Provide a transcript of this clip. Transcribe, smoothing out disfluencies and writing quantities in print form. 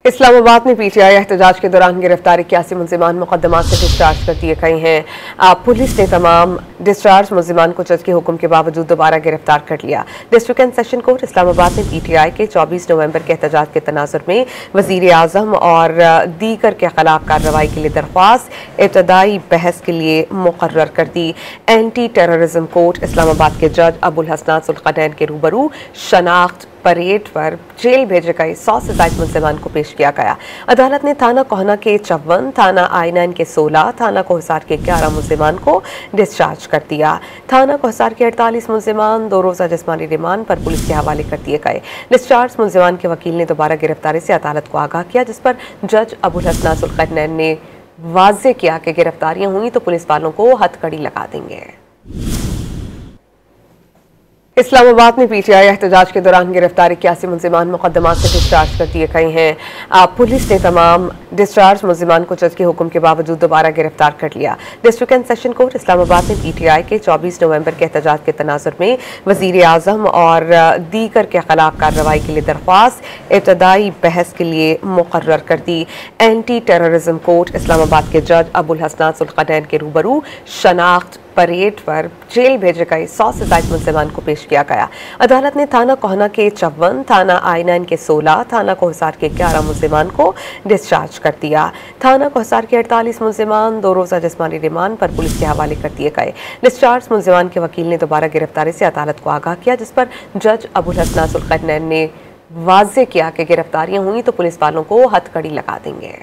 इस्लामाबाद में पीटीआई एहतजाज के दौरान गिरफ्तार 81 मुलजिमान मुकदमात से डिस्चार्ज कर दिए गए हैं। पुलिस ने तमाम डिस्चार्ज मुलजिमान को जज के हुक्म के बावजूद दोबारा गिरफ्तार कर लिया। District and session court Islamabad ने पीटीआई के 24 नवंबर के एहतजाज के तनाजुर में वजीर आजम और दीगर के खिलाफ कार्रवाई के लिए दरख्वास्त इब्तदाई बहस के लिए मुकर्रर कर दी। एंटी टेररिज्म कोर्ट इस्लामाबाद के जज अबुल हसनात सुल्कनैन के रूबरू शनाख्त परेड पर जेल भेजे गए 100 से ज्यादा मुलजिमान को पेश किया गया। अदालत ने थाना कोहना के 54, थाना आई9 के 16, थाना कोहसार के 11 मुलजिमान को डिस्चार्ज कर दिया। थाना कोहसार के 48 मुलजिमान 2 रोज़ा जिस्मानी रिमांड पर पुलिस के हवाले कर दिए गए। डिस्चार्ज मुलजिमान के वकील ने दोबारा गिरफ्तारी से अदालत को आगाह किया, जिस पर जज अबुल हसनात सुल्कनैन ने वाज़ेह किया कि गिरफ्तारियां हुई तो पुलिस वालों को हथकड़ी लगा देंगे। इस्लामाबाद में पीटीआई एहतजाज के दौरान गिरफ्तार 81 मुलजिमान मुकदमात से डिस्चार्ज कर दिए गए हैं। पुलिस ने तमाम डिस्चार्ज मुलजिमान को जज के हुक्म के बावजूद दोबारा गिरफ्तार कर लिया। District and session court Islamabad ने पीटीआई के 24 नवंबर के एहतजाज के तनाजुर में वजीर आजम और दीगर के खिलाफ कार्रवाई के लिए दरख्वास्त इब्तदाई बहस के लिए मुकर्रर कर दी। एंटी टेररिज्म कोर्ट इस्लामाबाद के जज अबुल हसनात सुल्कनैन के रूबरू शनाख्त परेड पर जेल भेजे गए 100 से ज्यादा मुलजिमान को पेश किया गया। अदालत ने थाना कोहना के 54, थाना आई9 के 16, थाना कोहसार के 11 मुलजिमान को डिस्चार्ज कर दिया। थाना कोहसार के 48 मुलजिमान 2 रोज़ा जिस्मानी रिमांड पर पुलिस के हवाले कर दिए गए। डिस्चार्ज मुलजिमान के वकील ने दोबारा गिरफ्तारी से अदालत को आगाह किया, जिस पर जज अबुल हसनात सुल्कनैन ने वाज़ेह किया कि गिरफ्तारियां हुई तो पुलिस वालों को हथकड़ी लगा देंगे।